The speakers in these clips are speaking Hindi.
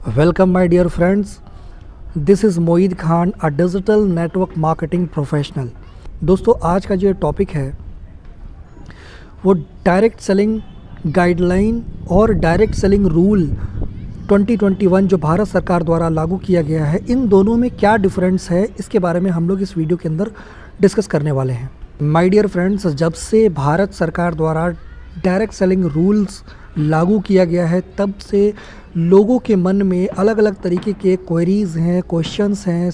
Welcome, my dear friends. This is Moid Khan, a digital network marketing professional. दोस्तों, आज का जो टॉपिक है वो डायरेक्ट सेलिंग गाइडलाइन और डायरेक्ट सेलिंग रूल 2021 जो भारत सरकार द्वारा लागू किया गया है, इन दोनों में क्या डिफरेंस है, इसके बारे में हम लोग इस वीडियो के अंदर डिस्कस करने वाले हैं। माय डियर फ्रेंड्स, जब से भारत सरकार द्वारा डायरेक्ट सेलिंग रूल्स लागू किया गया है, तब से लोगों के मन में अलग अलग तरीके के क्वेरीज़ हैं, क्वेश्चंस हैं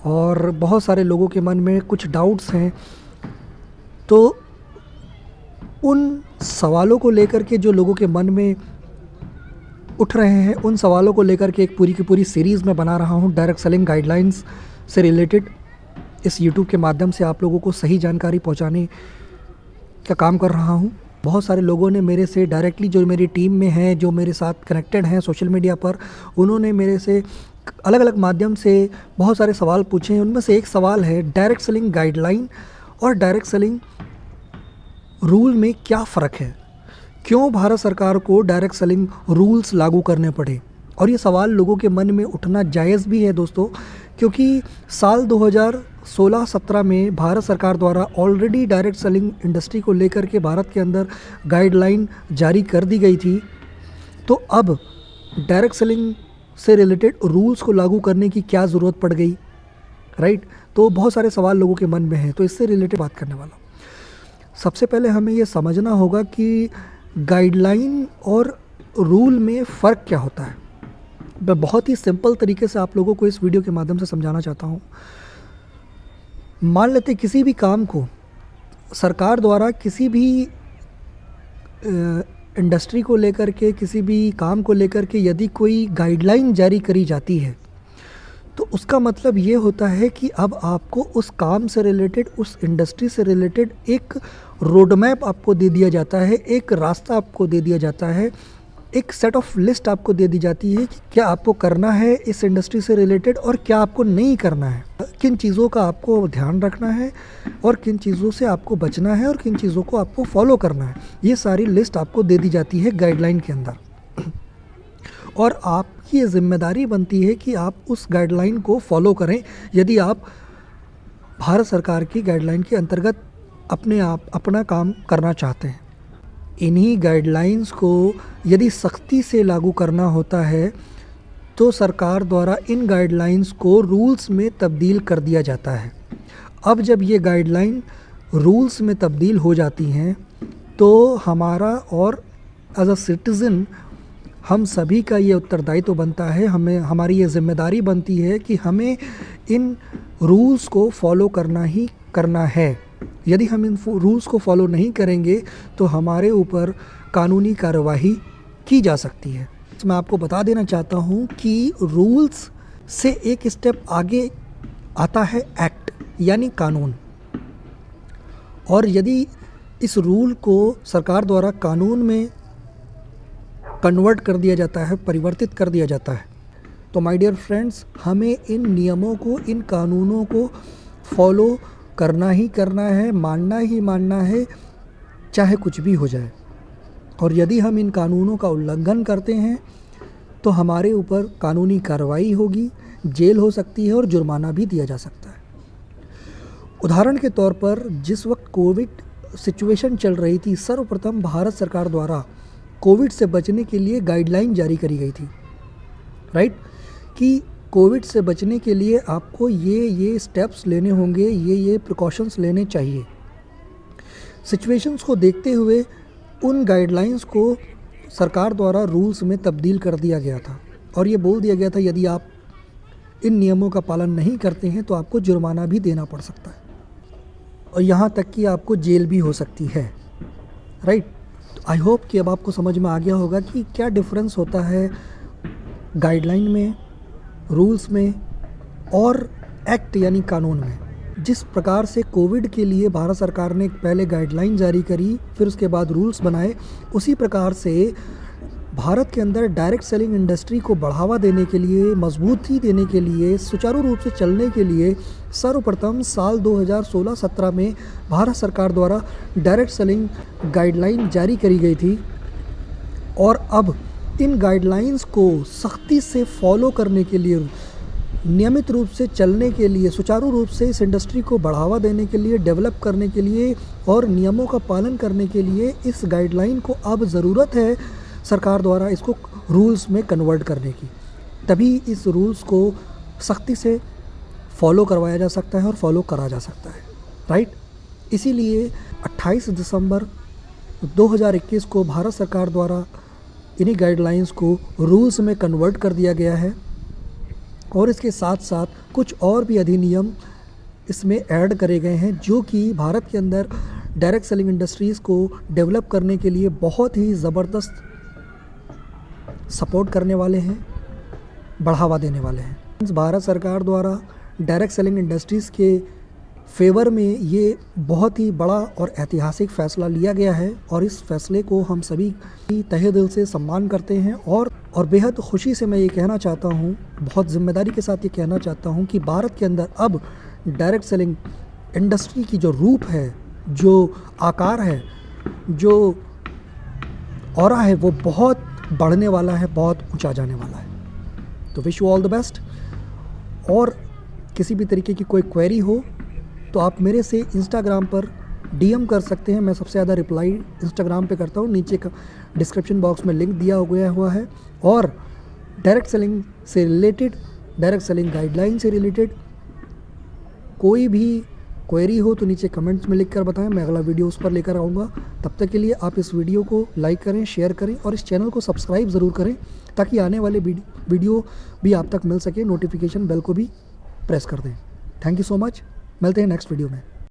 और बहुत सारे लोगों के मन में कुछ डाउट्स हैं। तो उन सवालों को लेकर के जो लोगों के मन में उठ रहे हैं, उन सवालों को लेकर के एक पूरी की पूरी सीरीज़ में बना रहा हूँ। डायरेक्ट सेलिंग गाइडलाइंस से रिलेटेड इस यूट्यूब के माध्यम से आप लोगों को सही जानकारी पहुँचाने का काम कर रहा हूँ। बहुत सारे लोगों ने मेरे से डायरेक्टली, जो मेरी टीम में हैं, जो मेरे साथ कनेक्टेड हैं सोशल मीडिया पर, उन्होंने मेरे से अलग अलग माध्यम से बहुत सारे सवाल पूछे हैं। उनमें से एक सवाल है, डायरेक्ट सेलिंग गाइडलाइन और डायरेक्ट सेलिंग रूल में क्या फ़र्क है, क्यों भारत सरकार को डायरेक्ट सेलिंग रूल्स लागू करने पड़े। और ये सवाल लोगों के मन में उठना जायज़ भी है दोस्तों, क्योंकि साल 2016-17 में भारत सरकार द्वारा ऑलरेडी डायरेक्ट सेलिंग इंडस्ट्री को लेकर के भारत के अंदर गाइडलाइन जारी कर दी गई थी। तो अब डायरेक्ट सेलिंग से रिलेटेड रूल्स को लागू करने की क्या ज़रूरत पड़ गई, राइट। तो बहुत सारे सवाल लोगों के मन में हैं, तो इससे रिलेटेड बात करने वाला हूँ। सबसे पहले हमें ये समझना होगा कि गाइडलाइन और रूल में फ़र्क क्या होता है। मैं बहुत ही सिंपल तरीके से आप लोगों को इस वीडियो के माध्यम से समझाना चाहता हूँ। मान लेते किसी भी काम को सरकार द्वारा किसी भी इंडस्ट्री को लेकर के, किसी भी काम को लेकर के यदि कोई गाइडलाइन जारी करी जाती है, तो उसका मतलब ये होता है कि अब आपको उस काम से रिलेटेड, उस इंडस्ट्री से रिलेटेड एक रोड मैप आपको दे दिया जाता है, एक रास्ता आपको दे दिया जाता है, एक सेट ऑफ लिस्ट आपको दे दी जाती है कि क्या आपको करना है इस इंडस्ट्री से रिलेटेड और क्या आपको नहीं करना है, किन चीज़ों का आपको ध्यान रखना है और किन चीज़ों से आपको बचना है और किन चीज़ों को आपको फॉलो करना है। ये सारी लिस्ट आपको दे दी जाती है गाइडलाइन के अंदर, और आपकी ये जिम्मेदारी बनती है कि आप उस गाइडलाइन को फॉलो करें यदि आप भारत सरकार की गाइडलाइन के अंतर्गत अपना काम करना चाहते हैं। इन्हीं गाइडलाइंस को यदि सख्ती से लागू करना होता है तो सरकार द्वारा इन गाइडलाइंस को रूल्स में तब्दील कर दिया जाता है। अब जब ये गाइडलाइन रूल्स में तब्दील हो जाती हैं तो हमारा और एज अ सिटीज़न हम सभी का ये उत्तरदायित्व बनता है, हमारी ये जिम्मेदारी बनती है कि हमें इन रूल्स को फॉलो करना ही करना है। यदि हम इन रूल्स को फॉलो नहीं करेंगे तो हमारे ऊपर कानूनी कार्यवाही की जा सकती है। मैं आपको बता देना चाहता हूँ कि रूल्स से एक स्टेप आगे आता है एक्ट, यानी कानून। और यदि इस रूल को सरकार द्वारा कानून में कन्वर्ट कर दिया जाता है, परिवर्तित कर दिया जाता है, तो माय डियर फ्रेंड्स, हमें इन नियमों को, इन कानूनों को फॉलो करना ही करना है, मानना ही मानना है, चाहे कुछ भी हो जाए। और यदि हम इन कानूनों का उल्लंघन करते हैं तो हमारे ऊपर कानूनी कार्रवाई होगी, जेल हो सकती है और जुर्माना भी दिया जा सकता है। उदाहरण के तौर पर, जिस वक्त कोविड सिचुएशन चल रही थी, सर्वप्रथम भारत सरकार द्वारा कोविड से बचने के लिए गाइडलाइन जारी करी गई थी, राइट, कि कोविड से बचने के लिए आपको ये स्टेप्स लेने होंगे, ये प्रिकॉशंस लेने चाहिए। सिचुएशंस को देखते हुए उन गाइडलाइंस को सरकार द्वारा रूल्स में तब्दील कर दिया गया था और ये बोल दिया गया था यदि आप इन नियमों का पालन नहीं करते हैं तो आपको जुर्माना भी देना पड़ सकता है और यहाँ तक कि आपको जेल भी हो सकती है, राइट। तो आई होप कि अब आपको समझ में आ गया होगा कि क्या डिफरेंस होता है गाइडलाइन में, रूल्स में और एक्ट यानी कानून में। जिस प्रकार से कोविड के लिए भारत सरकार ने पहले गाइडलाइन जारी करी, फिर उसके बाद रूल्स बनाए, उसी प्रकार से भारत के अंदर डायरेक्ट सेलिंग इंडस्ट्री को बढ़ावा देने के लिए, मजबूती देने के लिए, सुचारू रूप से चलने के लिए सर्वप्रथम साल 2016-17 में भारत सरकार द्वारा डायरेक्ट सेलिंग गाइडलाइन जारी करी गई थी। और अब इन गाइडलाइंस को सख्ती से फॉलो करने के लिए, नियमित रूप से चलने के लिए, सुचारू रूप से इस इंडस्ट्री को बढ़ावा देने के लिए, डेवलप करने के लिए और नियमों का पालन करने के लिए इस गाइडलाइन को अब ज़रूरत है सरकार द्वारा इसको रूल्स में कन्वर्ट करने की। तभी इस रूल्स को सख्ती से फॉलो करवाया जा सकता है और फॉलो करा जा सकता है, राइट। इसीलिए 28 दिसंबर 2021 को भारत सरकार द्वारा इन्हीं गाइडलाइंस को रूल्स में कन्वर्ट कर दिया गया है और इसके साथ साथ कुछ और भी अधिनियम इसमें ऐड करे गए हैं जो कि भारत के अंदर डायरेक्ट सेलिंग इंडस्ट्रीज़ को डेवलप करने के लिए बहुत ही ज़बरदस्त सपोर्ट करने वाले हैं, बढ़ावा देने वाले हैं। भारत सरकार द्वारा डायरेक्ट सेलिंग इंडस्ट्रीज़ के फेवर में ये बहुत ही बड़ा और ऐतिहासिक फ़ैसला लिया गया है और इस फैसले को हम सभी तहे दिल से सम्मान करते हैं और बेहद खुशी से मैं ये कहना चाहता हूँ, बहुत ज़िम्मेदारी के साथ ये कहना चाहता हूँ कि भारत के अंदर अब डायरेक्ट सेलिंग इंडस्ट्री की जो रूप है, जो आकार है, जो ऑरा है, वो बहुत बढ़ने वाला है, बहुत ऊंचा जाने वाला है। तो wish you all the best. और किसी भी तरीके की कोई क्वेरी हो तो आप मेरे से इंस्टाग्राम पर DM कर सकते हैं। मैं सबसे ज़्यादा रिप्लाई इंस्टाग्राम पे करता हूँ। नीचे का डिस्क्रिप्शन बॉक्स में लिंक दिया गया हुआ है। और डायरेक्ट सेलिंग से रिलेटेड, डायरेक्ट सेलिंग गाइडलाइन से रिलेटेड कोई भी क्वेरी हो तो नीचे कमेंट्स में लिख कर बताएं, मैं अगला वीडियो उस पर लेकर आऊँगा। तब तक के लिए आप इस वीडियो को लाइक करें, शेयर करें और इस चैनल को सब्सक्राइब ज़रूर करें ताकि आने वाले वीडियो भी आप तक मिल सके। नोटिफिकेशन बेल को भी प्रेस कर दें। Thank you so much. मिलते हैं नेक्स्ट वीडियो में।